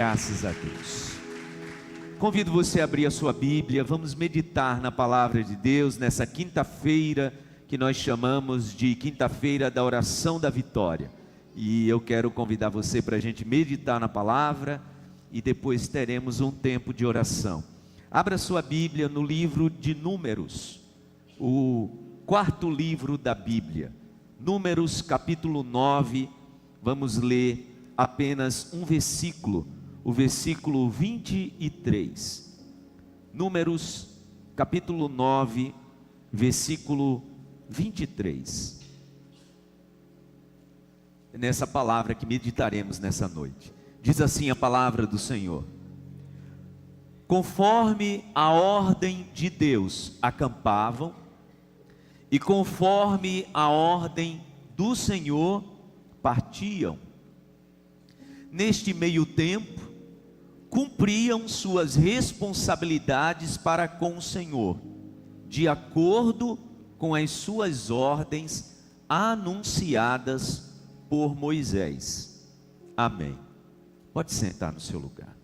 Graças a Deus. Convido você a abrir a sua Bíblia. Vamos meditar na palavra de Deus nessa quinta-feira que nós chamamos de quinta-feira da oração da vitória. E eu quero convidar você para a gente meditar na palavra e depois teremos um tempo de oração. Abra sua Bíblia no livro de Números, o quarto livro da Bíblia. Números capítulo 9, vamos ler apenas um versículo. O versículo 23, Números capítulo 9, versículo 23, é nessa palavra que meditaremos nessa noite. Diz assim a palavra do Senhor: conforme a ordem de Deus acampavam, e conforme a ordem do Senhor partiam. Neste meio tempo, cumpriam suas responsabilidades para com o Senhor, de acordo com as suas ordens anunciadas por Moisés. Amém. Pode sentar no seu lugar.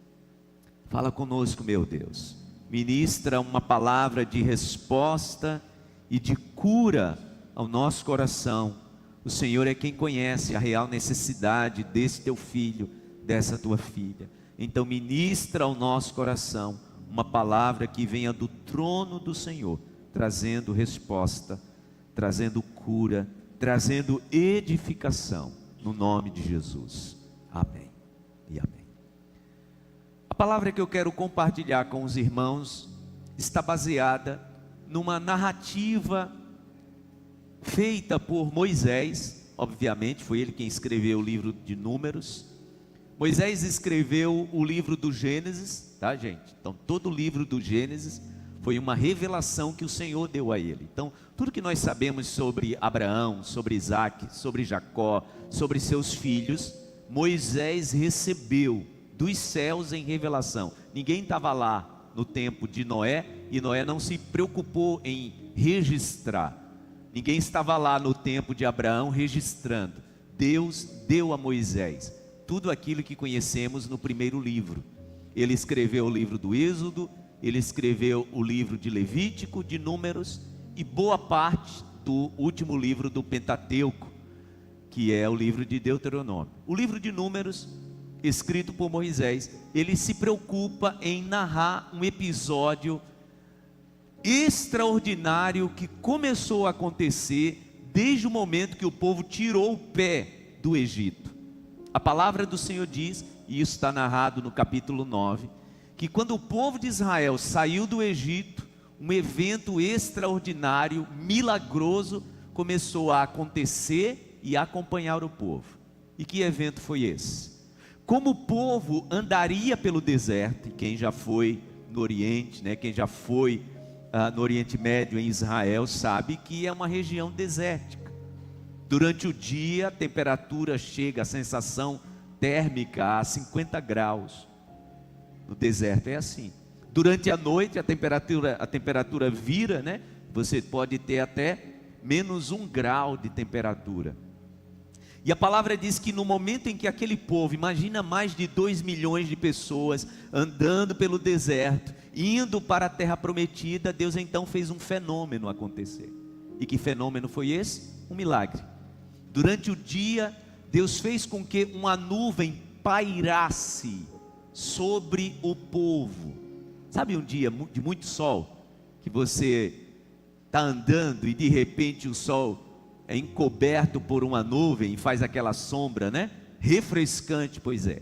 Fala conosco, meu Deus. Ministra uma palavra de resposta e de cura ao nosso coração. O Senhor é quem conhece a real necessidade desse teu filho, dessa tua filha. Então ministra ao nosso coração uma palavra que venha do trono do Senhor, trazendo resposta, trazendo cura, trazendo edificação, no nome de Jesus. Amém e amém. A palavra que eu quero compartilhar com os irmãos está baseada numa narrativa feita por Moisés. Obviamente foi ele quem escreveu o livro de Números. Moisés escreveu o livro do Gênesis, tá, gente? Então todo o livro do Gênesis foi uma revelação que o Senhor deu a ele. Então tudo que nós sabemos sobre Abraão, sobre Isaac, sobre Jacó, sobre seus filhos, Moisés recebeu dos céus em revelação. Ninguém estava lá no tempo de Noé, e Noé não se preocupou em registrar. Ninguém estava lá no tempo de Abraão registrando. Deus deu a Moisés tudo aquilo que conhecemos no primeiro livro. Ele escreveu o livro do Êxodo, ele escreveu o livro de Levítico, de Números, e boa parte do último livro do Pentateuco, que é o livro de Deuteronômio. O livro de Números, escrito por Moisés, ele se preocupa em narrar um episódio extraordinário que começou a acontecer desde o momento que o povo tirou o pé do Egito. A palavra do Senhor diz, e isso está narrado no capítulo 9, que quando o povo de Israel saiu do Egito, um evento extraordinário, milagroso, começou a acontecer e a acompanhar o povo. E que evento foi esse? Como o povo andaria pelo deserto, e quem já foi no Oriente, né, quem já foi no Oriente Médio, em Israel, sabe que é uma região desértica. Durante o dia a temperatura chega, a sensação térmica a 50 graus. No deserto é assim. Durante a noite a temperatura vira, né? Você pode ter até menos 1 grau de temperatura. E a palavra diz que no momento em que aquele povo, imagina mais de 2 milhões de pessoas andando pelo deserto, indo para a terra prometida, Deus então fez um fenômeno acontecer. E que fenômeno foi esse? Um milagre. Durante o dia, Deus fez com que uma nuvem pairasse sobre o povo. Sabe um dia de muito sol, que você está andando e de repente o sol é encoberto por uma nuvem e faz aquela sombra, né? Refrescante, pois é.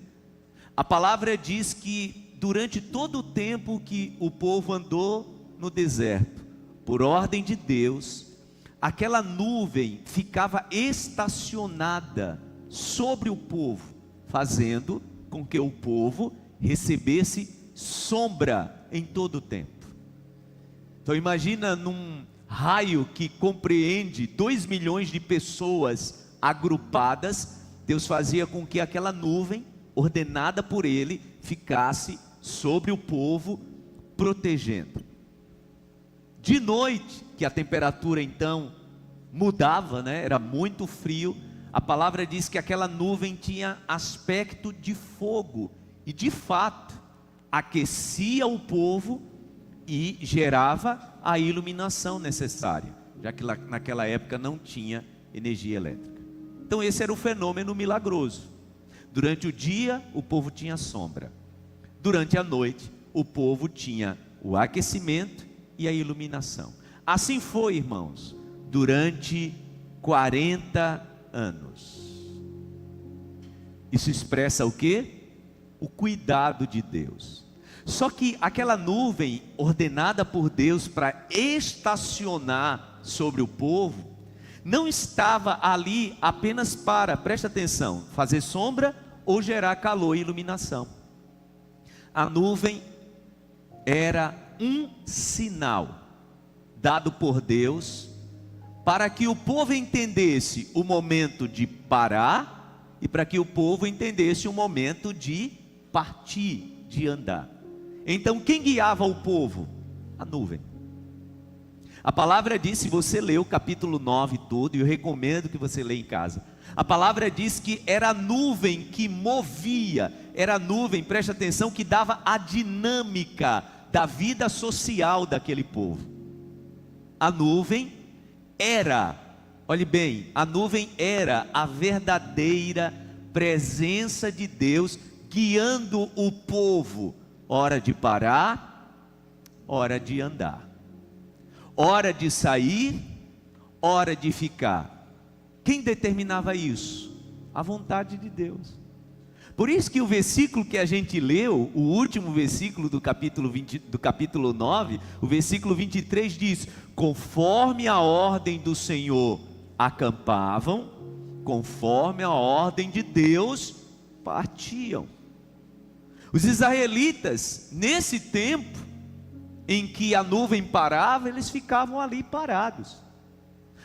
A palavra diz que durante todo o tempo que o povo andou no deserto, por ordem de Deus, aquela nuvem ficava estacionada sobre o povo, fazendo com que o povo recebesse sombra em todo o tempo. Então imagina num raio que compreende 2 milhões de pessoas agrupadas, Deus fazia com que aquela nuvem, ordenada por Ele, ficasse sobre o povo, protegendo. De noite, que a temperatura então mudava, né? Era muito frio, a palavra diz que aquela nuvem tinha aspecto de fogo, E de fato, aquecia o povo e gerava a iluminação necessária, já que naquela época não tinha energia elétrica. Então esse era o fenômeno milagroso. Durante o dia, o povo tinha sombra. Durante a noite, o povo tinha o aquecimento e a iluminação. Assim foi, irmãos, durante 40 anos. Isso expressa o quê? O cuidado de Deus. Só que aquela nuvem ordenada por Deus para estacionar sobre o povo, não estava ali apenas para, presta atenção, fazer sombra ou gerar calor e iluminação. A nuvem era um sinal dado por Deus para que o povo entendesse o momento de parar e para que o povo entendesse o momento de partir, de andar. Então quem guiava o povo? A nuvem. A palavra diz, se você lê o capítulo 9 todo, e eu recomendo que você leia em casa, a palavra diz que era a nuvem que movia, era a nuvem, preste atenção, que dava a dinâmica da vida social daquele povo. A nuvem era, olhe bem, a nuvem era a verdadeira presença de Deus guiando o povo, hora de parar, hora de andar, hora de sair, hora de ficar. Quem determinava isso? A vontade de Deus. Por isso que o versículo que a gente leu, o último versículo do capítulo 9, o versículo 23 diz: conforme a ordem do Senhor acampavam, conforme a ordem de Deus partiam. Os israelitas, nesse tempo em que a nuvem parava, eles ficavam ali parados.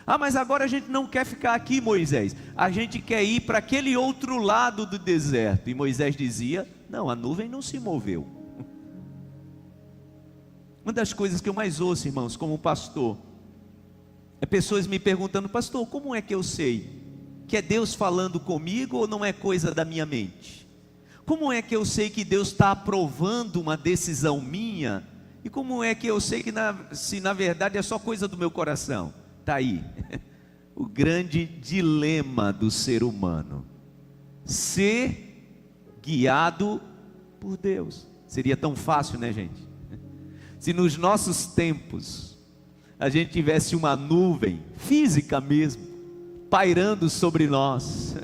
Ah, mas agora a gente não quer ficar aqui, Moisés, a gente quer ir para aquele outro lado do deserto. E Moisés dizia: não, a nuvem não se moveu. Uma das coisas que eu mais ouço, irmãos, como pastor, é pessoas me perguntando: pastor, como é que eu sei que é Deus falando comigo ou não é coisa da minha mente? Como é que eu sei que Deus está aprovando uma decisão minha? E como é que eu sei que se na verdade é só coisa do meu coração? Está aí o grande dilema do ser humano: ser guiado por Deus. Seria tão fácil, né, gente? Se nos nossos tempos a gente tivesse uma nuvem física mesmo pairando sobre nós,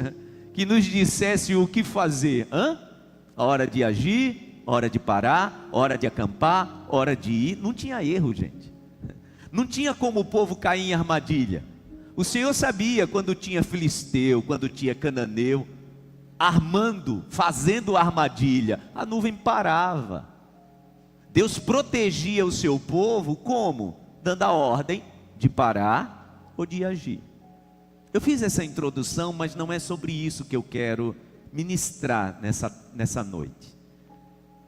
que nos dissesse o que fazer, a hora de agir, hora de parar, hora de acampar, hora de ir. Não tinha erro, gente. Não tinha como o povo cair em armadilha. O Senhor sabia quando tinha filisteu, quando tinha cananeu armando, fazendo armadilha. A nuvem parava. Deus protegia o seu povo como? Dando a ordem de parar ou de agir. Eu fiz essa introdução, mas não é sobre isso que eu quero ministrar nessa noite.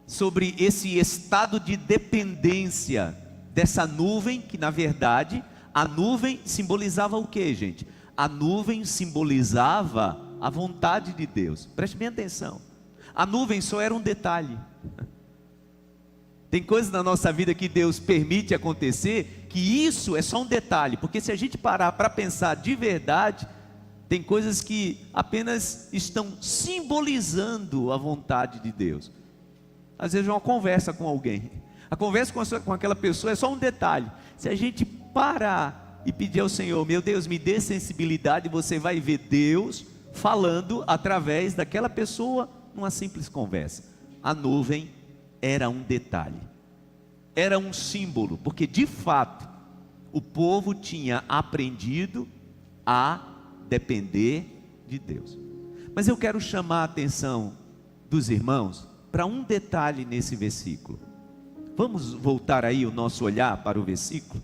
Sobre esse estado de dependência dessa nuvem, que na verdade, a nuvem simbolizava o que, gente? A nuvem simbolizava a vontade de Deus. Preste bem atenção. A nuvem só era um detalhe. Tem coisas na nossa vida que Deus permite acontecer, que isso é só um detalhe, porque se a gente parar para pensar de verdade, tem coisas que apenas estão simbolizando a vontade de Deus. Às vezes uma conversa com alguém, a conversa com aquela pessoa é só um detalhe. Se a gente parar e pedir ao Senhor: meu Deus, me dê sensibilidade, você vai ver Deus falando através daquela pessoa numa simples conversa. A nuvem era um detalhe, era um símbolo, porque de fato o povo tinha aprendido a depender de Deus. Mas eu quero chamar a atenção dos irmãos para um detalhe nesse versículo. Vamos voltar aí o nosso olhar para o versículo,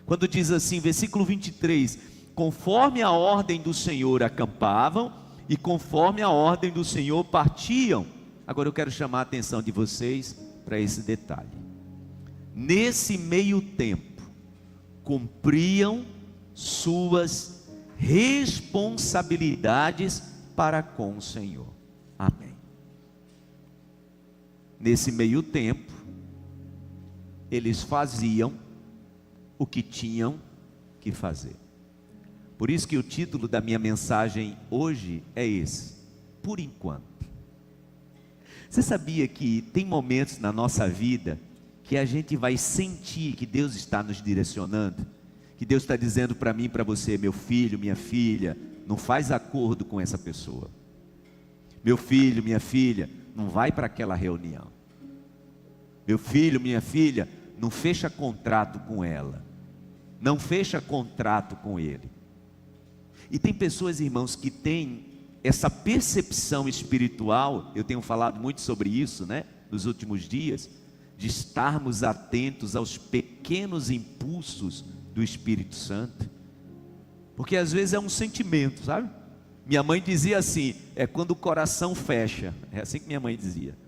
quando diz assim, versículo 23, conforme a ordem do Senhor acampavam, e conforme a ordem do Senhor partiam. Agora eu quero chamar a atenção de vocês para esse detalhe. Nesse meio tempo, cumpriam suas responsabilidades para com o Senhor. Amém. Nesse meio tempo, eles faziam o que tinham que fazer. Por isso que o título da minha mensagem hoje é esse: por enquanto. Você sabia que tem momentos na nossa vida que a gente vai sentir que Deus está nos direcionando? Que Deus está dizendo para mim e para você: meu filho, minha filha, não faz acordo com essa pessoa. Meu filho, minha filha, não vai para aquela reunião. Meu filho, minha filha, não fecha contrato com ela. Não fecha contrato com ele. E tem pessoas, irmãos, que têm essa percepção espiritual. Eu tenho falado muito sobre isso, né, nos últimos dias, de estarmos atentos aos pequenos impulsos do Espírito Santo. Porque às vezes é um sentimento, sabe? Minha mãe dizia assim: é quando o coração fecha. É assim que minha mãe dizia.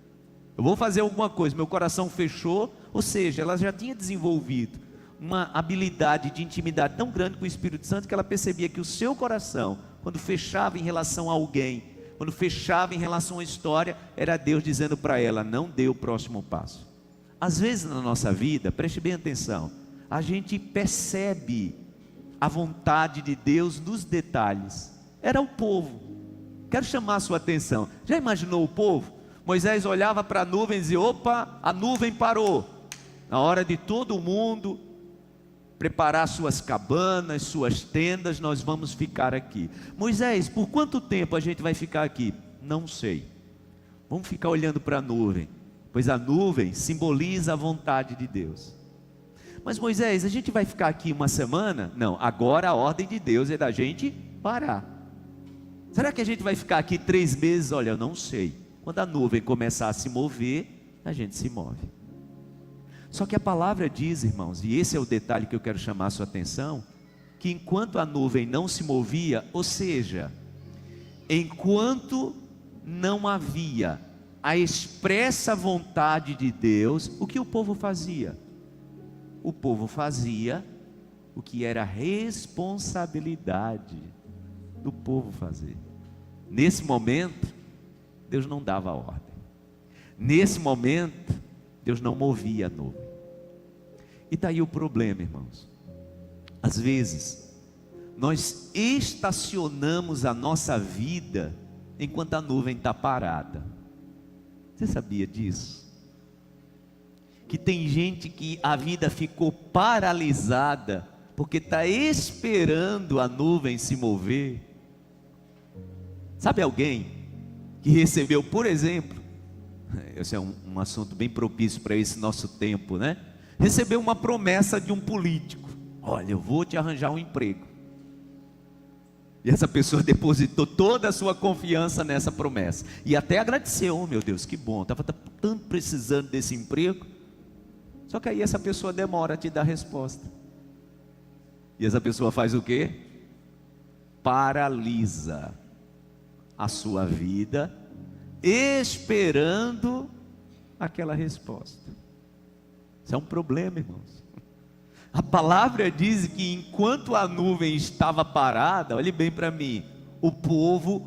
Eu vou fazer alguma coisa, meu coração fechou. Ou seja, ela já tinha desenvolvido uma habilidade de intimidade tão grande com o Espírito Santo, que ela percebia que o seu coração, quando fechava em relação a alguém, quando fechava em relação à história, era Deus dizendo para ela: não dê o próximo passo. Às vezes na nossa vida, preste bem atenção, a gente percebe a vontade de Deus nos detalhes. Era o povo. Quero chamar a sua atenção. Já imaginou o povo? Moisés olhava para a nuvem e dizia: opa, a nuvem parou. Na hora de todo mundo preparar suas cabanas, suas tendas, nós vamos ficar aqui. Moisés, por quanto tempo a gente vai ficar aqui? Não sei. Vamos ficar olhando para a nuvem, pois a nuvem simboliza a vontade de Deus. Mas Moisés, a gente vai ficar aqui uma semana? Não, agora a ordem de Deus é da gente parar. Será que a gente vai ficar aqui 3 meses? Olha, eu não sei. Quando a nuvem começar a se mover, a gente se move. Só que a palavra diz, irmãos, e esse é o detalhe que eu quero chamar a sua atenção, que enquanto a nuvem não se movia, ou seja, enquanto não havia a expressa vontade de Deus, o que o povo fazia? O povo fazia o que era responsabilidade do povo fazer. Nesse momento, Deus não dava ordem. Nesse momento, Deus não movia a nuvem. E está aí o problema, irmãos. Às vezes, nós estacionamos a nossa vida enquanto a nuvem está parada. Você sabia disso? Que tem gente que a vida ficou paralisada porque está esperando a nuvem se mover. Sabe alguém que recebeu, por exemplo, esse é um assunto bem propício para esse nosso tempo, né? Recebeu uma promessa de um político: olha, eu vou te arranjar um emprego. E essa pessoa depositou toda a sua confiança nessa promessa, e até agradeceu: oh meu Deus, que bom, estava tanto precisando desse emprego. Só que aí essa pessoa demora a te dar a resposta. E essa pessoa faz o quê? Paralisa a sua vida, esperando aquela resposta. Isso é um problema, irmãos. A palavra diz que enquanto a nuvem estava parada, olhe bem para mim, o povo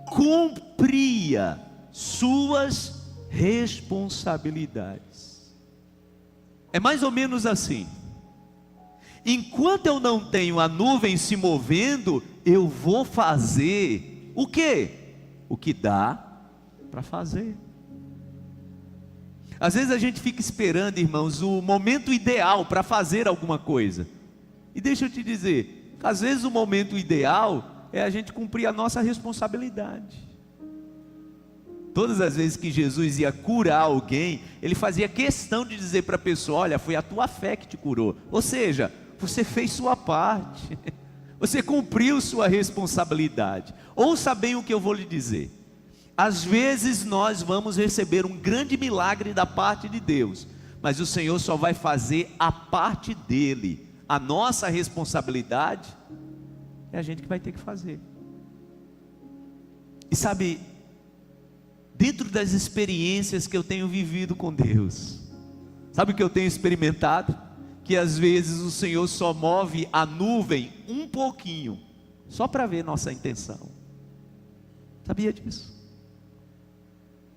cumpria suas responsabilidades. É mais ou menos assim: enquanto eu não tenho a nuvem se movendo, eu vou fazer o quê? O que dá para fazer. Às vezes a gente fica esperando, irmãos, o momento ideal para fazer alguma coisa. E deixa eu te dizer, às vezes o momento ideal é a gente cumprir a nossa responsabilidade. Todas as vezes que Jesus ia curar alguém, ele fazia questão de dizer para a pessoa: olha, foi a tua fé que te curou. Ou seja, você fez sua parte. Você cumpriu sua responsabilidade. Ouça bem o que eu vou lhe dizer. Às vezes nós vamos receber um grande milagre da parte de Deus, mas o Senhor só vai fazer a parte dele. A nossa responsabilidade é a gente que vai ter que fazer. E sabe, dentro das experiências que eu tenho vivido com Deus, sabe o que eu tenho experimentado? Que às vezes o Senhor só move a nuvem um pouquinho, só para ver nossa intenção. Sabia disso?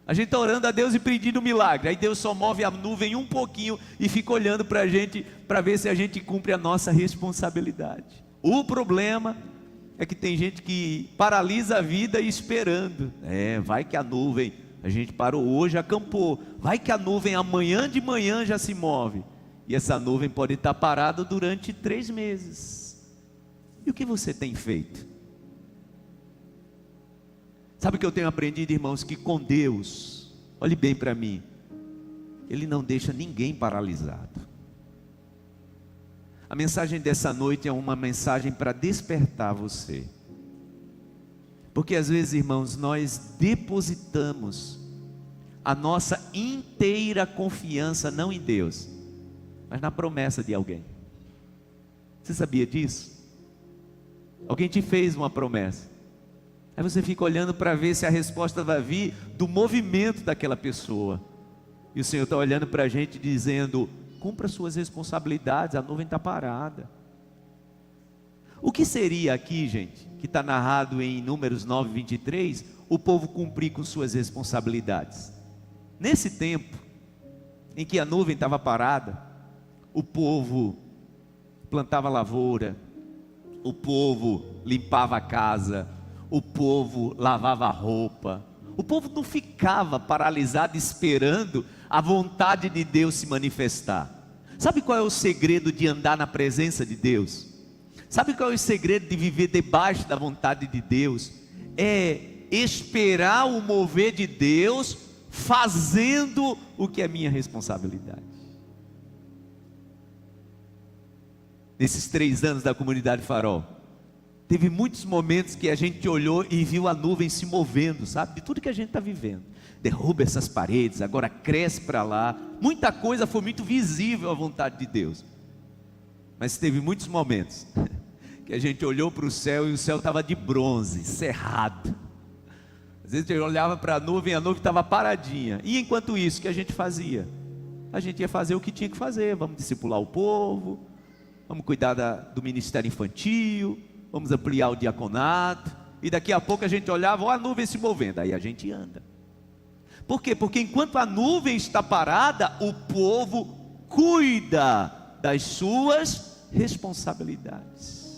A gente está orando a Deus e pedindo um milagre. Aí Deus só move a nuvem um pouquinho e fica olhando para a gente, para ver se a gente cumpre a nossa responsabilidade. O problema é que tem gente que paralisa a vida esperando. Vai que a nuvem, a gente parou hoje, acampou. Vai que a nuvem amanhã de manhã já se move. E essa nuvem pode estar parada durante 3 meses. E o que você tem feito? Sabe o que eu tenho aprendido, irmãos? Que com Deus, olhe bem para mim, Ele não deixa ninguém paralisado. A mensagem dessa noite é uma mensagem para despertar você. Porque às vezes, irmãos, nós depositamos a nossa inteira confiança não em Deus, mas na promessa de alguém. Você sabia disso? Alguém te fez uma promessa. Aí você fica olhando para ver se a resposta vai vir do movimento daquela pessoa. E o Senhor está olhando para a gente dizendo: cumpra suas responsabilidades, a nuvem está parada. O que seria aqui, gente, que está narrado em Números 9, 23, o povo cumprir com suas responsabilidades? Nesse tempo, em que a nuvem estava parada, o povo plantava lavoura, o povo limpava a casa, o povo lavava a roupa. O povo não ficava paralisado esperando a vontade de Deus se manifestar. Sabe qual é o segredo de andar na presença de Deus? Sabe qual é o segredo de viver debaixo da vontade de Deus? É esperar o mover de Deus, fazendo o que é minha responsabilidade. Nesses 3 anos da comunidade Farol, teve muitos momentos que a gente olhou e viu a nuvem se movendo, sabe? De tudo que a gente está vivendo. Derruba essas paredes, agora cresce para lá. Muita coisa foi muito visível à vontade de Deus. Mas teve muitos momentos que a gente olhou para o céu e o céu estava de bronze, cerrado. Às vezes a gente olhava para a nuvem estava paradinha. E enquanto isso, o que a gente fazia? A gente ia fazer o que tinha que fazer. Vamos discipular o povo, vamos cuidar do ministério infantil, vamos ampliar o diaconato. E daqui a pouco a gente olhava, ó, a nuvem se movendo. Aí a gente anda. Por quê? Porque enquanto a nuvem está parada, o povo cuida das suas responsabilidades.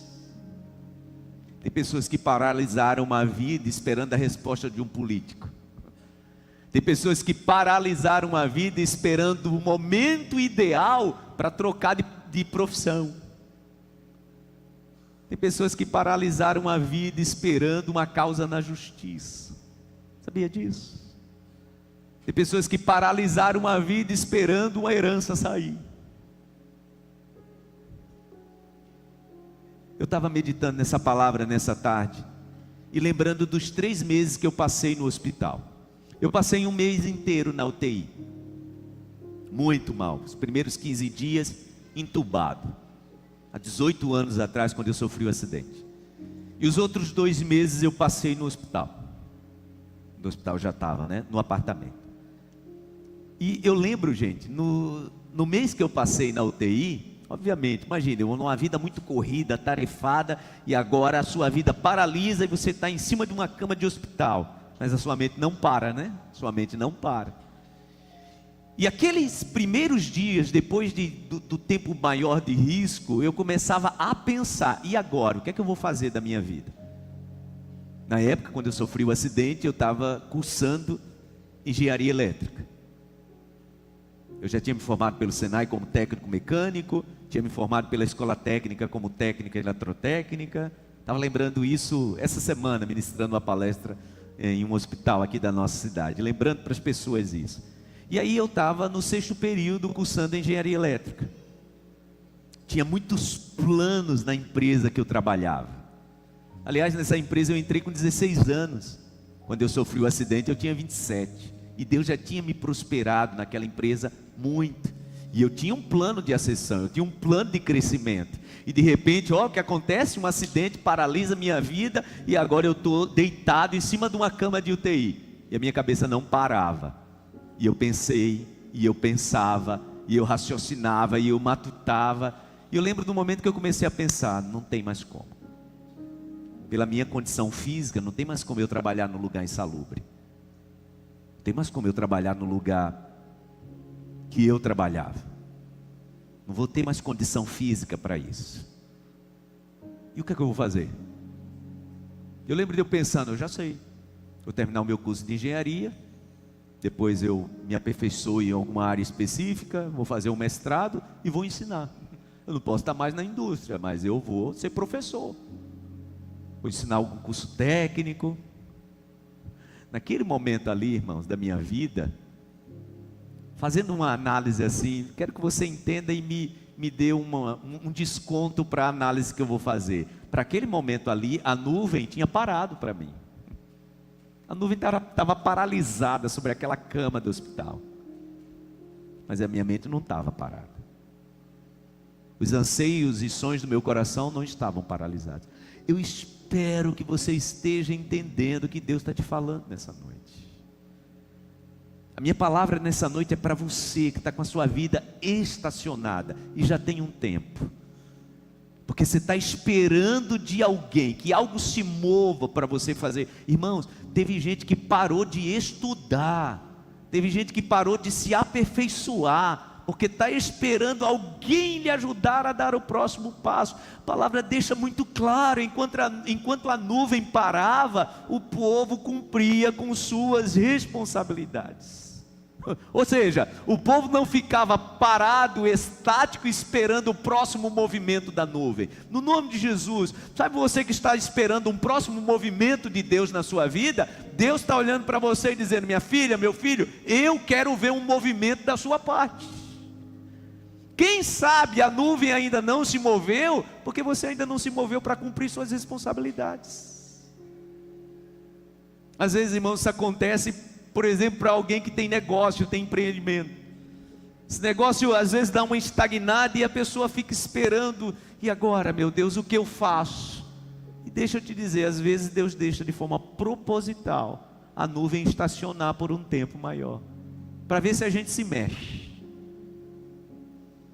Tem pessoas que paralisaram uma vida esperando a resposta de um político. Tem pessoas que paralisaram a vida esperando o momento ideal para trocar de profissão. Tem pessoas que paralisaram a vida esperando uma causa na justiça. Sabia disso? Tem pessoas que paralisaram a vida esperando uma herança sair. Eu estava meditando nessa palavra nessa tarde e lembrando dos 3 meses que eu passei no hospital. Eu passei 1 mês inteiro na UTI, muito mal. Os primeiros 15 dias entubado, há 18 anos atrás, quando eu sofri o acidente. E os outros 2 meses eu passei no hospital. No hospital já estava, né? No apartamento. E eu lembro, gente, no mês que eu passei na UTI, obviamente, imagine, uma vida muito corrida, tarefada, e agora a sua vida paralisa e você está em cima de uma cama de hospital. Mas a sua mente não para, né? Sua mente não para. E aqueles primeiros dias, depois do tempo maior de risco, eu começava a pensar, e agora? O que é que eu vou fazer da minha vida? Na época, quando eu sofri o acidente, eu estava cursando engenharia elétrica. Eu já tinha me formado pelo Senai como técnico mecânico, tinha me formado pela escola técnica como técnica eletrotécnica. Estava lembrando isso essa semana, ministrando uma palestra em um hospital aqui da nossa cidade, lembrando para as pessoas isso. E aí eu estava no 6º período cursando engenharia elétrica. Tinha muitos planos na empresa que eu trabalhava. Aliás, nessa empresa eu entrei com 16 anos. Quando eu sofri o acidente eu tinha 27. E Deus já tinha me prosperado naquela empresa muito. E eu tinha um plano de ascensão, eu tinha um plano de crescimento. E de repente, ó, o que acontece? Um acidente paralisa minha vida e agora eu estou deitado em cima de uma cama de UTI. E a minha cabeça não parava. E eu pensei, e eu pensava, e eu raciocinava, e eu matutava. E eu lembro do momento que eu comecei a pensar, não tem mais como. Pela minha condição física, não tem mais como eu trabalhar no lugar insalubre. Não tem mais como eu trabalhar no lugar que eu trabalhava. Não vou ter mais condição física para isso. E o que é que eu vou fazer? Eu lembro de eu pensando, eu já sei. Vou terminar o meu curso de engenharia, depois eu me aperfeiçoo em alguma área específica, vou fazer um mestrado e vou ensinar. Eu não posso estar mais na indústria, mas eu vou ser professor. Vou ensinar algum curso técnico. Naquele momento ali, irmãos, da minha vida, fazendo uma análise assim, quero que você entenda e me dê um desconto para a análise que eu vou fazer. Para aquele momento ali, a nuvem tinha parado para mim. A nuvem estava paralisada sobre aquela cama do hospital. Mas a minha mente não estava parada. Os anseios e sonhos do meu coração não estavam paralisados. Eu espero que você esteja entendendo o que Deus está te falando nessa noite. A minha palavra nessa noite é para você que está com a sua vida estacionada e já tem um tempo. Porque você está esperando de alguém, que algo se mova para você fazer. Irmãos, teve gente que parou de estudar, teve gente que parou de se aperfeiçoar, porque está esperando alguém lhe ajudar a dar o próximo passo. A palavra deixa muito claro, enquanto a nuvem parava, o povo cumpria com suas responsabilidades. Ou seja, o povo não ficava parado, estático, esperando o próximo movimento da nuvem. No nome de Jesus, sabe você que está esperando um próximo movimento de Deus na sua vida? Deus está olhando para você e dizendo: minha filha, meu filho, eu quero ver um movimento da sua parte. Quem sabe a nuvem ainda não se moveu, porque você ainda não se moveu para cumprir suas responsabilidades. Às vezes, irmãos, isso acontece, por exemplo, para alguém que tem negócio, tem empreendimento. Esse negócio às vezes dá uma estagnada e a pessoa fica esperando. E agora, meu Deus, o que eu faço? E deixa eu te dizer, às vezes Deus deixa de forma proposital a nuvem estacionar por um tempo maior, para ver se a gente se mexe.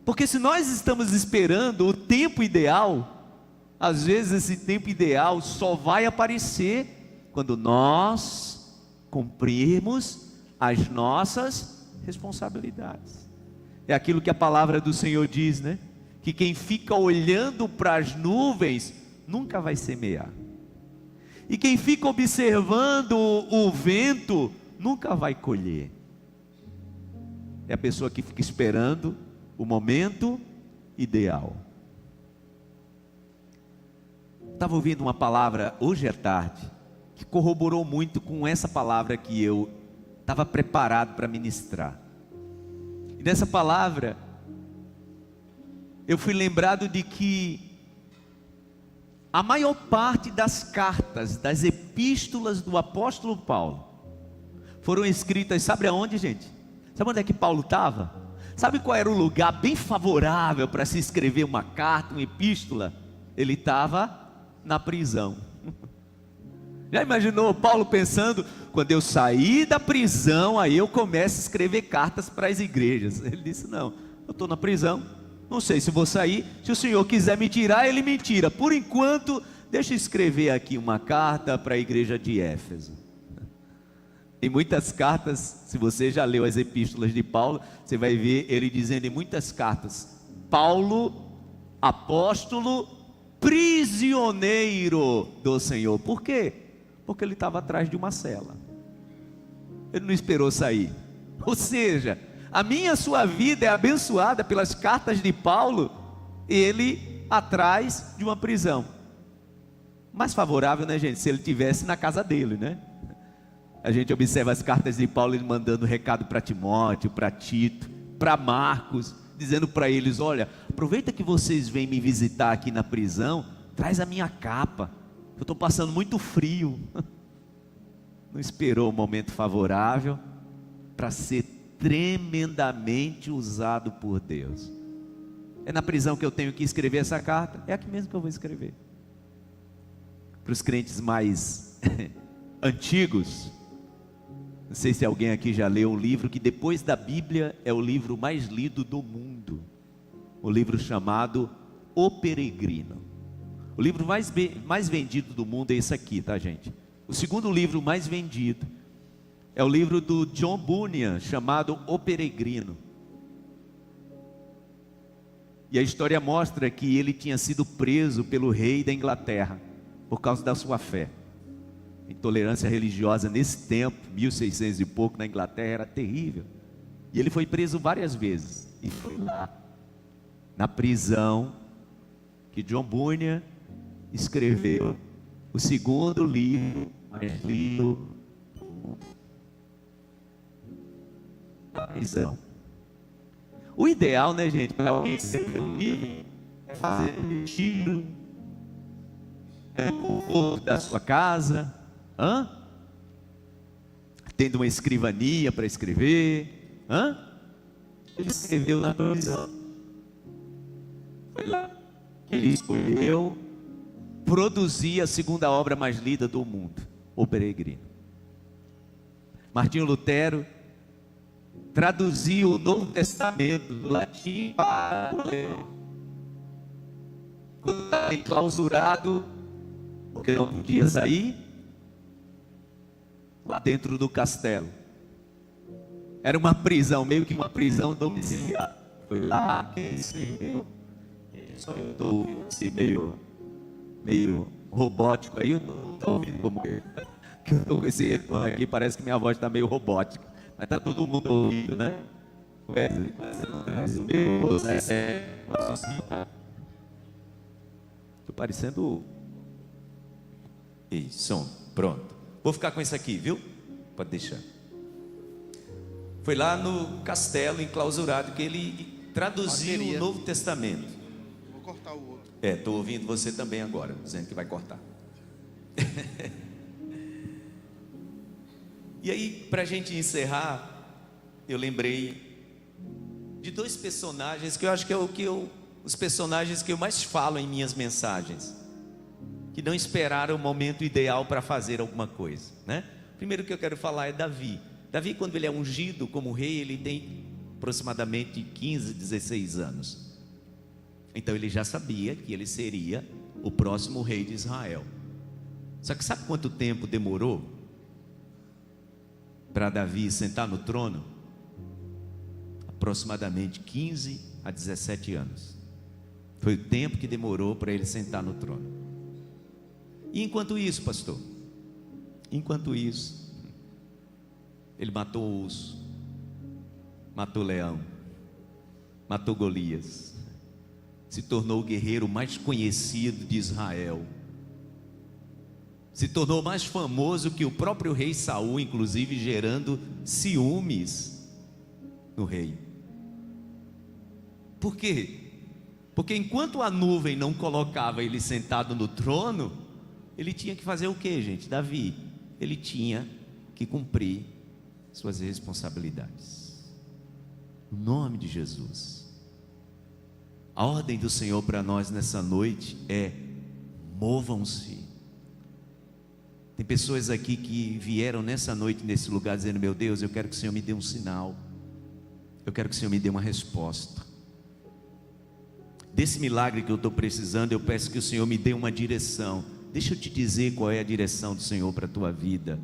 Porque se nós estamos esperando o tempo ideal, às vezes esse tempo ideal só vai aparecer quando nós cumprirmos as nossas responsabilidades. É aquilo que a palavra do Senhor diz, né? Que quem fica olhando para as nuvens nunca vai semear. E quem fica observando o vento nunca vai colher. É a pessoa que fica esperando o momento ideal. Estava ouvindo uma palavra hoje à tarde que corroborou muito com essa palavra que eu estava preparado para ministrar. E nessa palavra eu fui lembrado de que a maior parte das cartas, das epístolas do apóstolo Paulo foram escritas, sabe aonde, gente? Sabe onde é que Paulo estava? Sabe qual era o lugar bem favorável para se escrever uma carta, uma epístola? Ele estava na prisão. Já imaginou Paulo pensando: quando eu sair da prisão, aí eu começo a escrever cartas para as igrejas? Ele disse: não, eu estou na prisão, não sei se vou sair, se o Senhor quiser me tirar, Ele me tira. Por enquanto, deixa eu escrever aqui uma carta para a igreja de Éfeso. Em muitas cartas, se você já leu as epístolas de Paulo, você vai ver ele dizendo em muitas cartas: Paulo, apóstolo, prisioneiro do Senhor. Por quê? Porque ele estava atrás de uma cela. Ele não esperou sair. Ou seja, a minha e a sua vida é abençoada pelas cartas de Paulo, ele atrás de uma prisão. Mais favorável, né, gente, se ele estivesse na casa dele, né? A gente observa as cartas de Paulo, ele mandando recado para Timóteo, para Tito, para Marcos, dizendo para eles: olha, aproveita que vocês vêm me visitar aqui na prisão, traz a minha capa, eu estou passando muito frio. Não esperou o momento favorável para ser tremendamente usado por Deus. É na prisão que eu tenho que escrever essa carta? É aqui mesmo que eu vou escrever. Para os crentes mais antigos, não sei se alguém aqui já leu um livro que depois da Bíblia é o livro mais lido do mundo, o livro chamado O Peregrino. O livro mais vendido do mundo é esse aqui, tá, gente? O segundo livro mais vendido É o livro do John Bunyan, chamado O Peregrino. E a história mostra que ele tinha sido preso pelo rei da Inglaterra, por causa da sua fé. A intolerância religiosa nesse tempo, 1600 e pouco, na Inglaterra, era terrível. E ele foi preso várias vezes. E foi lá, na prisão, que John Bunyan escreveu o segundo livro mais lido do mundo. Na prisão. O ideal, né, gente, para alguém escrever um livro, é fazer um tiro, no conforto da sua casa, tendo uma escrivania para escrever, Ele escreveu na prisão. Foi lá que ele escolheu produzir a segunda obra mais lida do mundo, O Peregrino. Martinho Lutero traduziu o Novo Testamento do latim para o alemão. Quando estava enclausurado, porque não podia sair, lá dentro do castelo. Era uma prisão, meio que uma prisão domiciliar. Foi lá que ele escreveu. Só eu estou assim, meio robótico aí, eu não estou ouvindo como que eu estou com esse retorno aqui, parece que minha voz está meio robótica. Mas está todo mundo ouvindo, né? Wesley, mas você não resolveu, estou parecendo... Ei, som, pronto. Vou ficar com isso aqui, viu? Pode deixar. Foi lá no castelo enclausurado que ele traduziu o Novo Testamento. Vou cortar o outro. Estou ouvindo você também agora, dizendo que vai cortar. E aí, para a gente encerrar, eu lembrei de dois personagens que eu acho que os personagens que eu mais falo em minhas mensagens, que não esperaram o momento ideal para fazer alguma coisa, né? Primeiro que eu quero falar é Davi. Davi, quando ele é ungido como rei, ele tem aproximadamente 15, 16 anos. Então ele já sabia que ele seria o próximo rei de Israel. Só que sabe quanto tempo demorou para Davi sentar no trono? Aproximadamente 15 a 17 anos. Foi o tempo que demorou para ele sentar no trono. E enquanto isso, pastor? Enquanto isso, ele matou o urso, matou o leão, matou Golias, se tornou o guerreiro mais conhecido de Israel, se tornou mais famoso que o próprio rei Saul, inclusive gerando ciúmes no rei. Por quê? Porque enquanto a nuvem não colocava ele sentado no trono, ele tinha que fazer o quê, gente? Davi, ele tinha que cumprir suas responsabilidades. No nome de Jesus. A ordem do Senhor para nós nessa noite é: movam-se. Tem pessoas aqui que vieram nessa noite, nesse lugar, dizendo: meu Deus, eu quero que o Senhor me dê um sinal, eu quero que o Senhor me dê uma resposta. Desse milagre que eu estou precisando, eu peço que o Senhor me dê uma direção. Deixa eu te dizer qual é a direção do Senhor para a tua vida.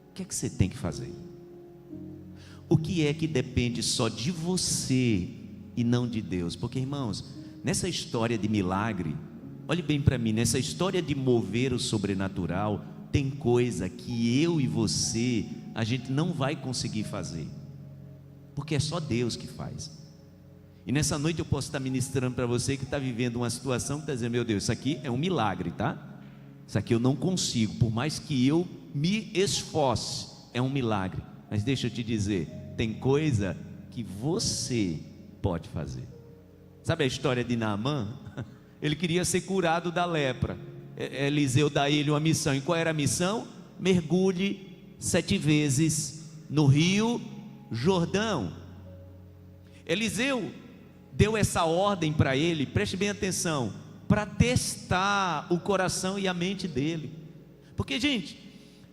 O que é que você tem que fazer? O que é que depende só de você e não de Deus? Porque, irmãos, nessa história de milagre, olhe bem para mim, nessa história de mover o sobrenatural, tem coisa que eu e você, a gente não vai conseguir fazer, porque é só Deus que faz. E nessa noite eu posso estar ministrando para você que está vivendo uma situação que está dizendo: meu Deus, isso aqui é um milagre, tá? Isso aqui eu não consigo, por mais que eu me esforce, é um milagre. Mas deixa eu te dizer, tem coisa que você pode fazer. Sabe a história de Naamã? Ele queria ser curado da lepra. Eliseu dá a ele uma missão. E qual era a missão? Mergulhe 7 vezes no rio Jordão. Eliseu deu essa ordem para ele, preste bem atenção, para testar o coração e a mente dele. Porque, gente,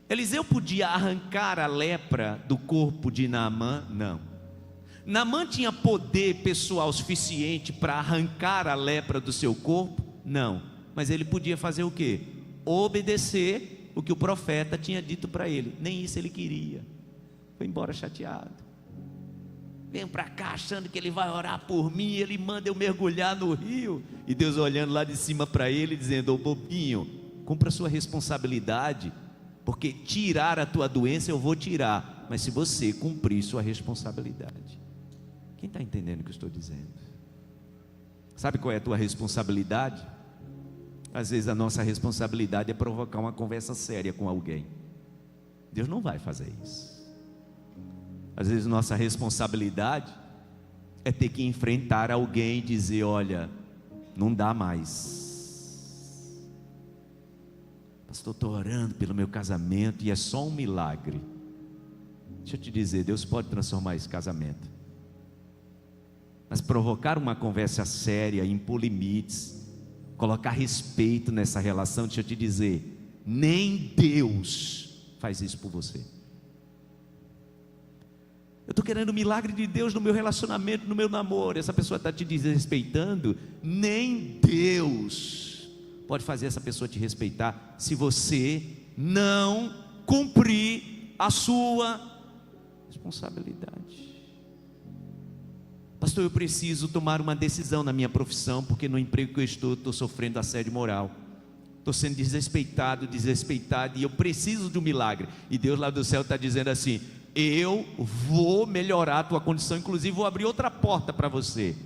Eliseu podia arrancar a lepra do corpo de Naamã? Não. Naamã tinha poder pessoal suficiente para arrancar a lepra do seu corpo? Não. Mas ele podia fazer o quê? Obedecer o que o profeta tinha dito para ele. Nem isso ele queria. Foi embora chateado. Vem para cá achando que ele vai orar por mim, ele manda eu mergulhar no rio. E Deus olhando lá de cima para ele, dizendo: ô bobinho, cumpra a sua responsabilidade, porque tirar a tua doença eu vou tirar, mas se você cumprir sua responsabilidade. Quem está entendendo o que eu estou dizendo? Sabe qual é a tua responsabilidade? Às vezes a nossa responsabilidade é provocar uma conversa séria com alguém. Deus não vai fazer isso. Às vezes nossa responsabilidade é ter que enfrentar alguém e dizer: olha, não dá mais. Pastor, estou orando pelo meu casamento e é só um milagre. Deixa eu te dizer, Deus pode transformar esse casamento, mas provocar uma conversa séria, impor limites, colocar respeito nessa relação, deixa eu te dizer, nem Deus faz isso por você. Eu estou querendo o milagre de Deus no meu relacionamento, no meu namoro. Essa pessoa está te desrespeitando. Nem Deus pode fazer essa pessoa te respeitar se você não cumprir a sua responsabilidade. Pastor, eu preciso tomar uma decisão na minha profissão, porque no emprego que eu estou sofrendo assédio moral. Estou sendo desrespeitado, e eu preciso de um milagre. E Deus lá do céu está dizendo assim: eu vou melhorar a tua condição, inclusive vou abrir outra porta para você.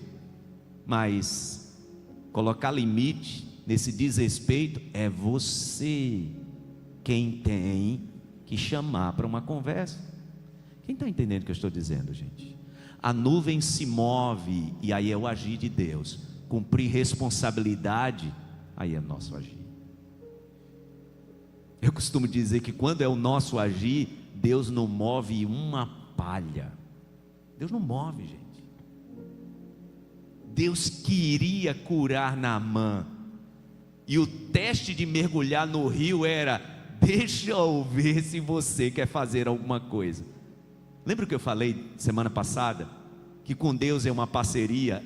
Mas colocar limite nesse desrespeito é você quem tem que chamar para uma conversa. Quem está entendendo o que eu estou dizendo, gente? A nuvem se move e aí é o agir de Deus. Cumprir responsabilidade, aí é nosso agir. Eu costumo dizer que quando é o nosso agir, Deus não move uma palha. Deus não move, gente. Deus queria curar Naamã, e o teste de mergulhar no rio era: deixa eu ver se você quer fazer alguma coisa. Lembra o que eu falei semana passada? Que com Deus é uma parceria,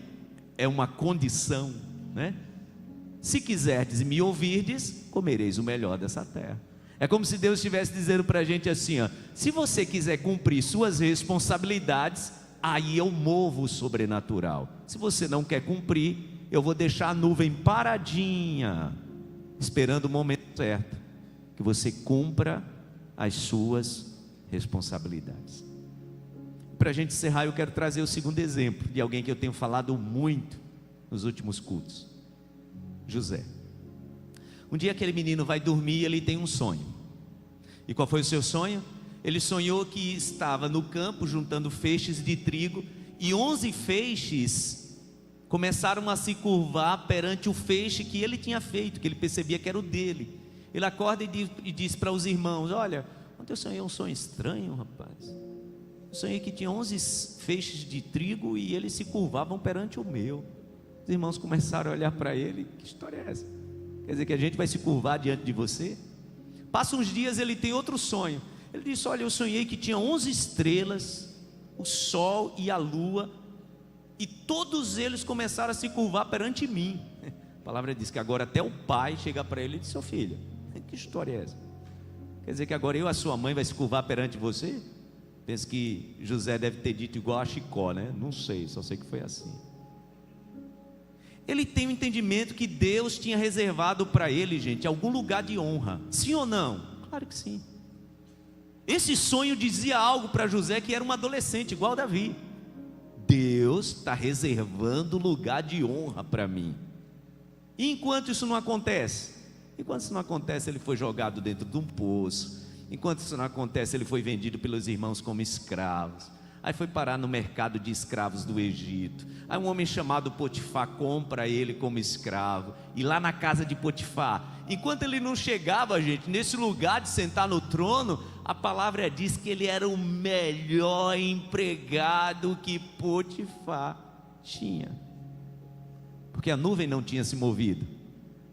é uma condição, né? Se quiserdes e me ouvirdes, comereis o melhor dessa terra. É como se Deus estivesse dizendo para a gente assim, ó: se você quiser cumprir suas responsabilidades, aí eu movo o sobrenatural. Se você não quer cumprir, eu vou deixar a nuvem paradinha, esperando o momento certo, que você cumpra as suas responsabilidades. Para a gente encerrar, eu quero trazer o segundo exemplo de alguém que eu tenho falado muito nos últimos cultos: José. Um dia aquele menino vai dormir e ele tem um sonho. E qual foi o seu sonho? Ele sonhou que estava no campo juntando feixes de trigo, e 11 feixes começaram a se curvar perante o feixe que ele tinha feito, que ele percebia que era o dele. Ele acorda e diz para os irmãos: olha, ontem eu sonhei um sonho estranho, rapaz. Eu sonhei que tinha 11 feixes de trigo e eles se curvavam perante o meu. Os irmãos começaram a olhar para ele: que história é essa? Quer dizer que a gente vai se curvar diante de você? Passa uns dias, ele tem outro sonho. Ele disse: olha, eu sonhei que tinha 11 estrelas, o sol e a lua, e todos eles começaram a se curvar perante mim. A palavra diz que agora até o pai chega para ele e diz: seu filho, que história é essa? Quer dizer que agora eu, a sua mãe, vai se curvar perante você? Penso que José deve ter dito igual a Chicó, né? Não sei, só sei que foi assim. Ele tem o entendimento que Deus tinha reservado para ele, gente, algum lugar de honra. Sim ou não? Claro que sim. Esse sonho dizia algo para José, que era um adolescente igual Davi. Deus está reservando lugar de honra para mim. E enquanto isso não acontece? Enquanto isso não acontece, ele foi jogado dentro de um poço. Enquanto isso não acontece, ele foi vendido pelos irmãos como escravos. Aí foi parar no mercado de escravos do Egito. Aí um homem chamado Potifar compra ele como escravo. E lá na casa de Potifar, enquanto ele não chegava, gente, nesse lugar de sentar no trono, a palavra diz que ele era o melhor empregado que Potifar tinha. Porque a nuvem não tinha se movido.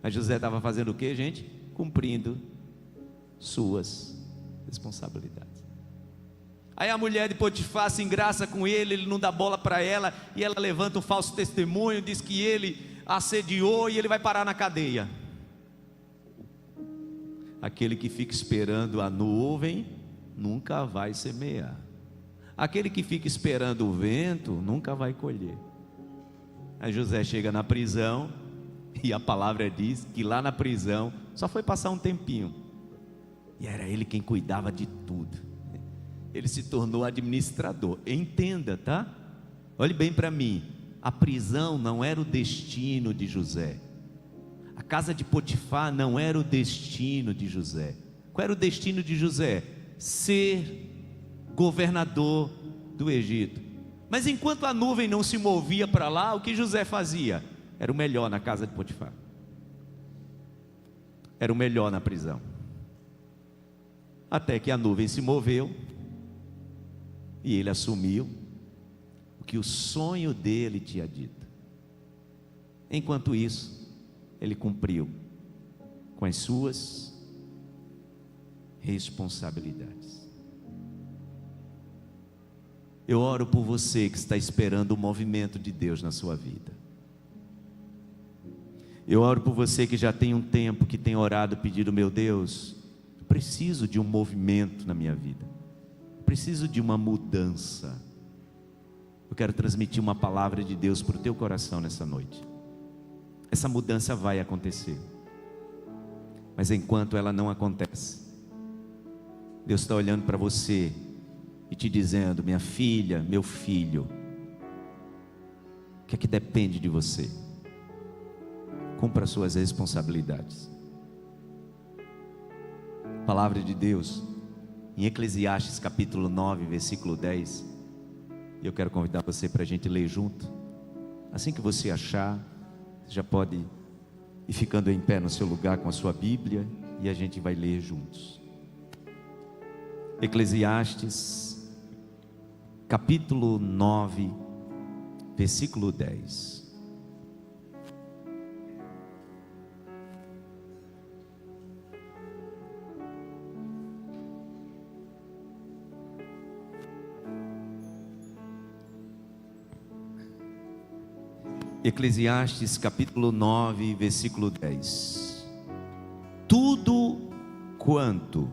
Mas José estava fazendo o que, gente? Cumprindo suas responsabilidades. Aí a mulher de Potifar se engraça com ele, ele não dá bola para ela, e ela levanta um falso testemunho, diz que ele assediou, e ele vai parar na cadeia. aquele que fica esperando a nuvem nunca vai semear. Aquele que fica esperando o vento nunca vai colher. Aí José chega na prisão e a palavra diz que lá na prisão só foi passar um tempinho. E era ele quem cuidava de tudo. Ele se tornou administrador. Entenda, tá? Olhe bem para mim. A prisão não era o destino de José. A casa de Potifar não era o destino de José. Qual era o destino de José? Ser governador do Egito. Mas enquanto a nuvem não se movia para lá, o que José fazia? Era o melhor na casa de Potifar. Era o melhor na prisão. Até que a nuvem se moveu e ele assumiu o que o sonho dele tinha dito. Enquanto isso, ele cumpriu com as suas responsabilidades. Eu oro por você que está esperando o movimento de Deus na sua vida. Eu oro por você que já tem um tempo que tem orado pedindo: meu Deus, eu preciso de um movimento na minha vida, preciso de uma mudança. Eu quero transmitir uma palavra de Deus para o teu coração nessa noite. Essa mudança vai acontecer, mas enquanto ela não acontece, Deus está olhando para você e te dizendo: minha filha, meu filho, o que é que depende de você? Cumpra as suas responsabilidades. Palavra de Deus em Eclesiastes capítulo 9, versículo 10. E eu quero convidar você para a gente ler junto. Assim que você achar, você já pode ir ficando em pé no seu lugar com a sua Bíblia, e a gente vai ler juntos. Eclesiastes capítulo 9, versículo 10. Eclesiastes capítulo 9, versículo 10. Tudo quanto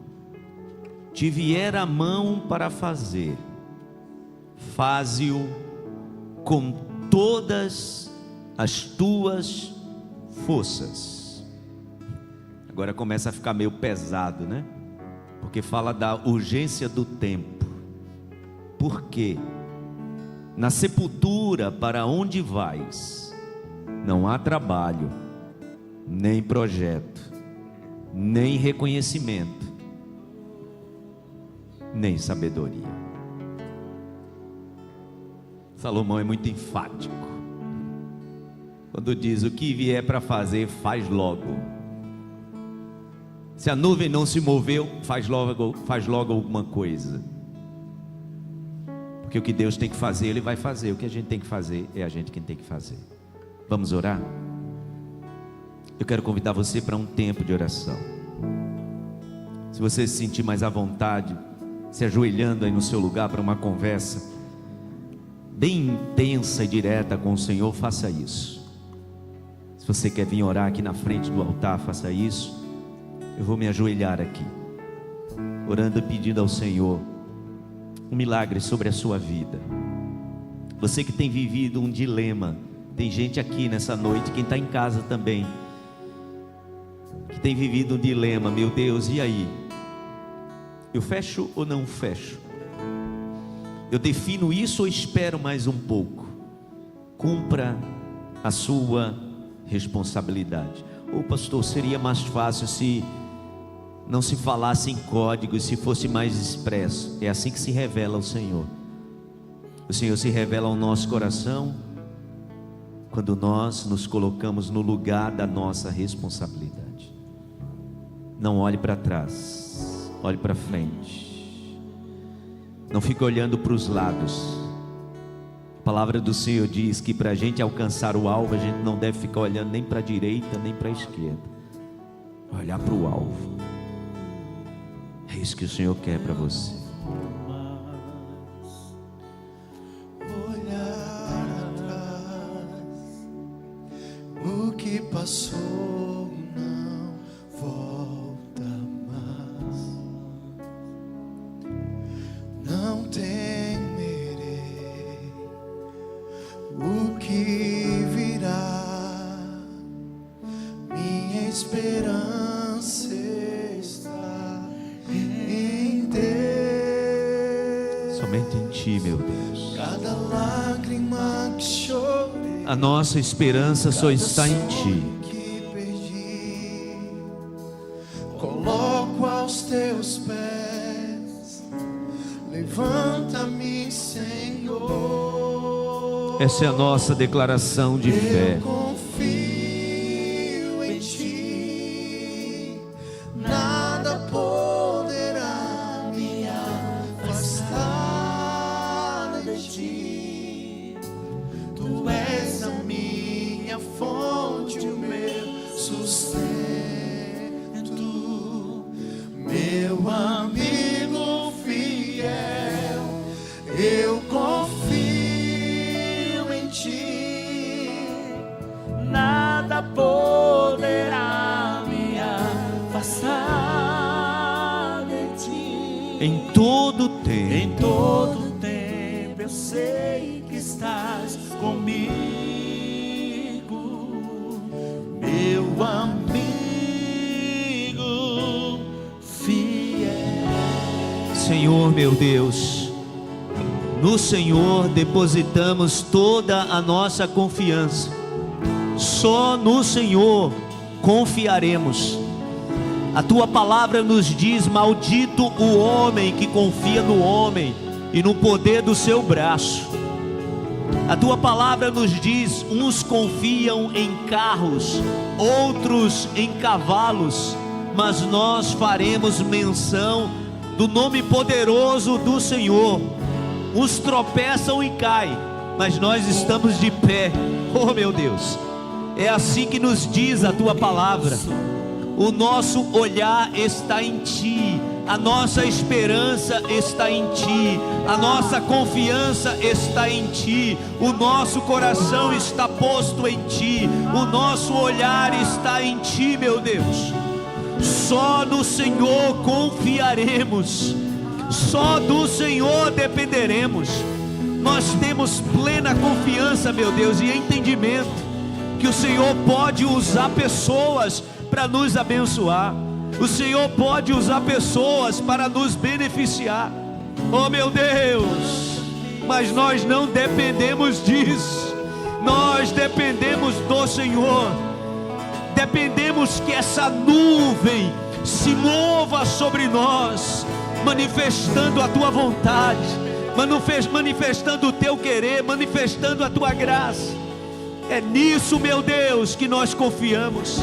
te vier a mão para fazer, faze-o com todas as tuas forças. Agora começa a ficar meio pesado, né? Porque fala da urgência do tempo. Por quê? Na sepultura para onde vais, não há trabalho, nem projeto, nem reconhecimento, nem sabedoria. Salomão é muito enfático quando diz: o que vier para fazer, faz logo. Se a nuvem não se moveu, faz logo alguma coisa. Porque o que Deus tem que fazer, Ele vai fazer. O que a gente tem que fazer, é a gente quem tem que fazer. Vamos orar? Eu quero convidar você para um tempo de oração. Se você se sentir mais à vontade, se ajoelhando aí no seu lugar para uma conversa bem intensa e direta com o Senhor, faça isso. Se você quer vir orar aqui na frente do altar, faça isso. Eu vou me ajoelhar aqui, orando e pedindo ao Senhor um milagre sobre a sua vida. Você que tem vivido um dilema, tem gente aqui nessa noite, quem está em casa também, que tem vivido um dilema: meu Deus, e aí? Eu fecho ou não fecho? Eu defino isso ou espero mais um pouco? Cumpra a sua responsabilidade. Ô pastor, seria mais fácil se não se falasse em código, se fosse mais expresso. É assim que se revela o Senhor. O Senhor se revela ao nosso coração quando nós nos colocamos no lugar da nossa responsabilidade. Não olhe para trás, olhe para frente. Não fique olhando para os lados. A palavra do Senhor diz que para a gente alcançar o alvo, a gente não deve ficar olhando nem para a direita, nem para a esquerda. Olhar para o alvo. É isso que o Senhor quer para você. Olhar atrás, o que passou não volta o que virá. Minha esperança está em Deus. Somente em Ti, meu Deus. Cada lágrima que chorei, A nossa esperança só está em Ti. que perdi, coloco aos Teus pés. Levanta-me, Senhor. Essa é a nossa declaração de fé. Eu confio em Ti, nada poderá me afastar de Ti. Tu és a minha fonte, o meu sustento, meu amigo fiel. Eu confio em Ti, nada poderá me afastar de Ti. Em todo tempo, Em todo tempo eu sei que estás comigo, meu amigo fiel. Senhor meu Deus, no Senhor depositamos toda a nossa confiança. Só no Senhor confiaremos. A Tua palavra nos diz: maldito o homem que confia no homem e no poder do seu braço. A Tua palavra nos diz: uns confiam em carros, outros em cavalos, mas nós faremos menção do nome poderoso do Senhor. Uns tropeçam e caem, mas nós estamos de pé. Oh meu Deus, é assim que nos diz a Tua palavra. O nosso olhar está em Ti, a nossa esperança está em Ti, a nossa confiança está em Ti, o nosso coração está posto em Ti, o nosso olhar está em Ti, meu Deus. Só no Senhor confiaremos, só do Senhor dependeremos. Nós temos plena confiança, meu Deus, e entendimento que o Senhor pode usar pessoas para nos abençoar. O Senhor pode usar pessoas para nos beneficiar. Oh meu Deus, mas nós não dependemos disso. Nós dependemos do Senhor. Dependemos que essa nuvem se mova sobre nós, manifestando a Tua vontade, manifestando o Teu querer, manifestando a Tua graça. É nisso, meu Deus, que nós confiamos.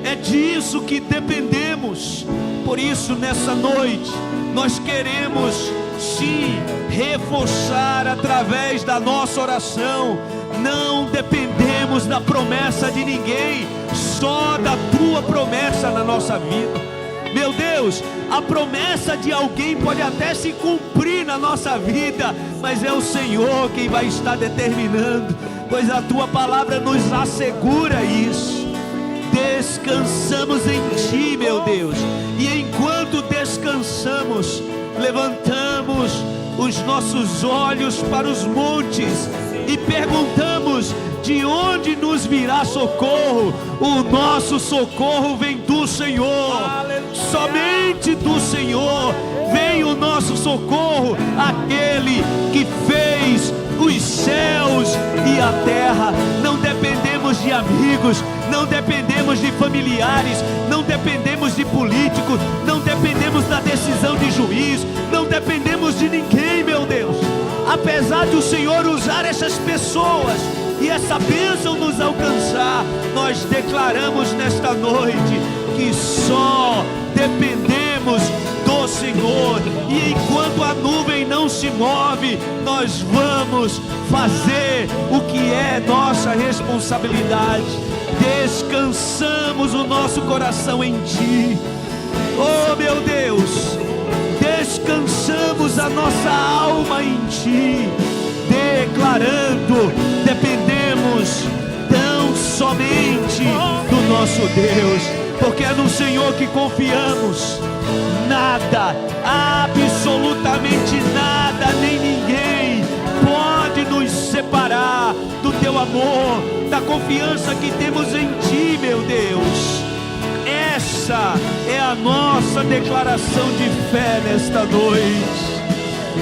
É disso que dependemos. Por isso, nessa noite, nós queremos sim reforçar através da nossa oração. Não dependemos da promessa de ninguém, só da Tua promessa na nossa vida. Meu Deus, a promessa de alguém pode até se cumprir na nossa vida, mas é o Senhor quem vai estar determinando, pois a Tua palavra nos assegura isso. Descansamos em Ti, meu Deus, e enquanto descansamos, levantamos os nossos olhos para os montes e perguntamos: de onde nos virá socorro? O nosso socorro vem do Senhor. Somente do Senhor vem o nosso socorro, aquele que fez os céus e a terra. Não dependemos de amigos, não dependemos de familiares, não dependemos de políticos, não dependemos da decisão de juiz, não dependemos de ninguém, meu Deus. Apesar de o Senhor usar essas pessoas e essa bênção nos alcançar, nós declaramos nesta noite que só dependemos do Senhor. E enquanto a nuvem não se move, nós vamos fazer o que é nossa responsabilidade. Descansamos o nosso coração em Ti. Oh meu Deus, descansamos a nossa alma em Ti, declarando: dependemos tão somente do nosso Deus, porque é no Senhor que confiamos. Nada, absolutamente nada, nem ninguém pode nos separar amor, da confiança que temos em Ti, meu Deus. Essa é a nossa declaração de fé nesta noite.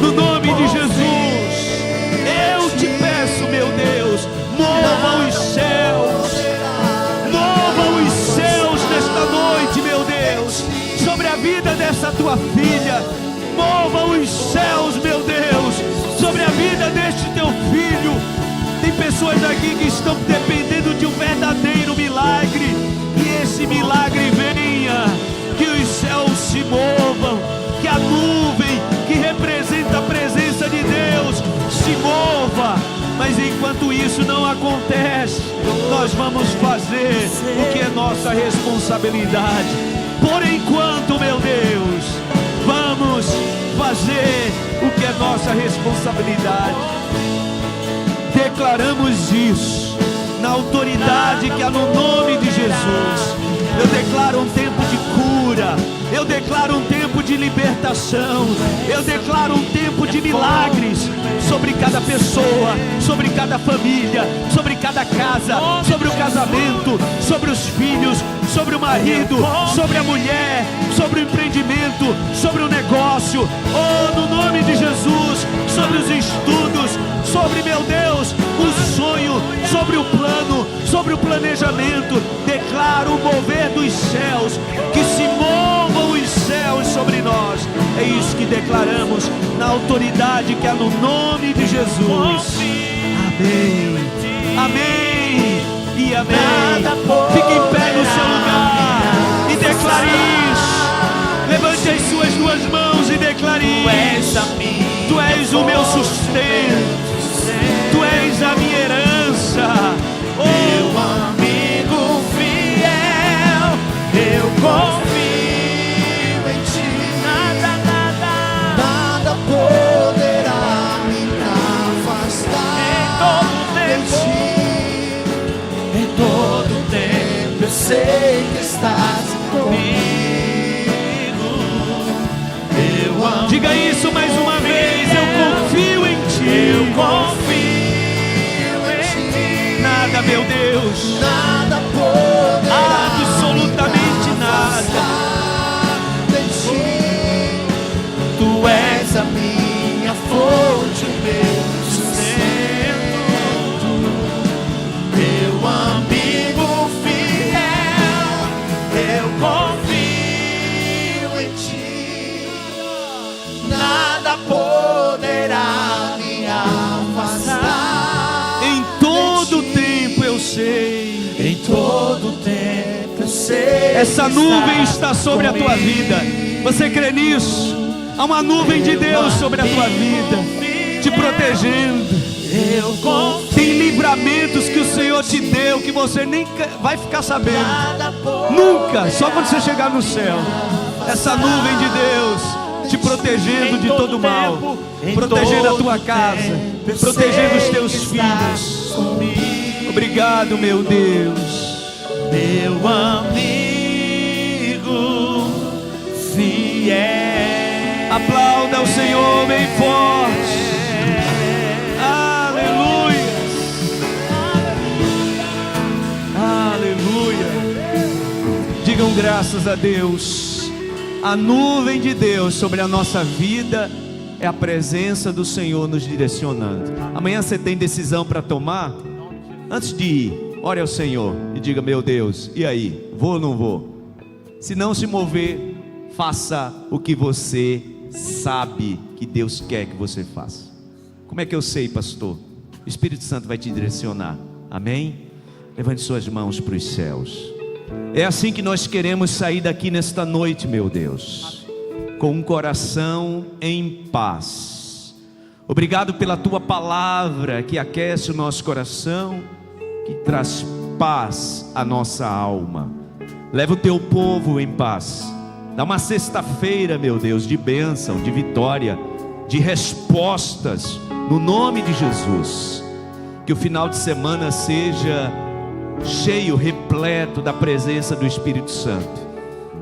No nome de Jesus, eu te peço, meu Deus, mova os céus nesta noite, meu Deus, sobre a vida dessa tua filha. Mova os céus, meu Deus, sobre a vida deste teu filho. Tem pessoas aqui que estão dependendo de um verdadeiro milagre. Que esse milagre venha, que os céus se movam, que a nuvem que representa a presença de Deus se mova. Mas enquanto isso não acontece, nós vamos fazer o que é nossa responsabilidade. Por enquanto, meu Deus, vamos fazer o que é nossa responsabilidade. Declaramos isso na autoridade que há no nome de Jesus. Eu declaro um tempo de cura, eu declaro um tempo de libertação, eu declaro um tempo de milagres sobre cada pessoa, sobre cada família, sobre cada casa, sobre o casamento, sobre os filhos, sobre o marido, sobre a mulher, sobre o empreendimento, sobre o negócio. Oh, no nome de Jesus, sobre os estudos, sobre, meu Deus, o sonho, sobre o plano, sobre o planejamento. Declaro o mover dos céus, que se movam os céus sobre nós. É isso que declaramos na autoridade que há no nome de Jesus. Amém, amém e amém. Fique em pé no seu lugar e declare isso. Levante as suas duas mãos e declare isso. Tu és o meu sustento, Tu és a minha herança. Meu amigo fiel, eu confio em Ti. Nada poderá me afastar em todo tempo eu sei que estás comigo. Diga isso mais uma vez. Eu confio em Ti. Eu confio em Ti. Nada, meu Deus, Nada poderá absolutamente nada. em Ti. Tu és a minha fonte, o meu sustento, meu amigo fiel. Eu confio em Ti. Nada poderá me afastar. Em todo tempo eu sei. Em todo tempo eu sei. Essa nuvem está sobre a tua vida. Você crê nisso? Há uma nuvem de Deus sobre a tua vida, te protegendo. Eu confio. Tem livramentos que o Senhor te deu que você nem vai ficar sabendo. Nunca, só quando você chegar no céu. Essa nuvem de Deus te protegendo de todo mal, protegendo a tua casa, protegendo os teus filhos. Obrigado, meu Deus. Meu amigo fiel. Aplauda o Senhor bem forte. Aleluia. Aleluia. Digam graças a Deus. A nuvem de Deus sobre a nossa vida é a presença do Senhor nos direcionando. Amanhã você tem decisão para tomar? Antes de ir, ore ao Senhor e diga: meu Deus, e aí? Vou ou não vou? Se não se mover, faça o que você sabe que Deus quer que você faça. Como é que eu sei, pastor? O Espírito Santo vai te direcionar. Amém? Levante suas mãos para os céus. É assim que nós queremos sair daqui nesta noite, meu Deus, com um coração em paz. Obrigado pela tua palavra que aquece o nosso coração, que traz paz à nossa alma. Leva o teu povo em paz. Dá uma sexta-feira, meu Deus, de bênção, de vitória, de respostas, no nome de Jesus. Que o final de semana seja cheio, repleto da presença do Espírito Santo,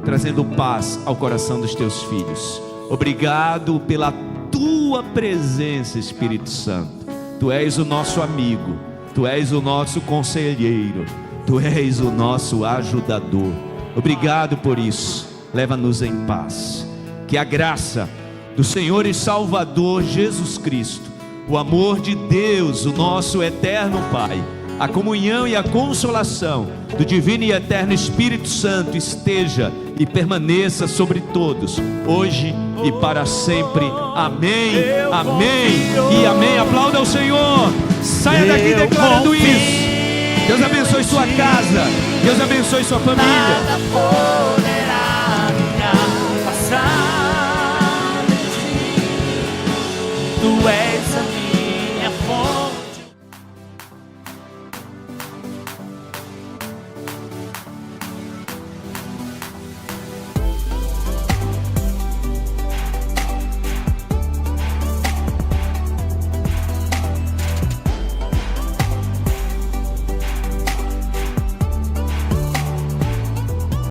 trazendo paz ao coração dos teus filhos. Obrigado pela tua presença, Espírito Santo. Tu és o nosso amigo, Tu és o nosso conselheiro, Tu és o nosso ajudador. Obrigado por isso. Leva-nos em paz. Que a graça do Senhor e Salvador Jesus Cristo, o amor de Deus, o nosso eterno Pai, a comunhão e a consolação do divino e eterno Espírito Santo esteja e permaneça sobre todos, hoje e para sempre. Amém, amém e amém. Aplauda ao Senhor. Saia daqui declarando isso. Deus abençoe sua casa. Deus abençoe sua família. Nada poderá me afastar de ti. Tu és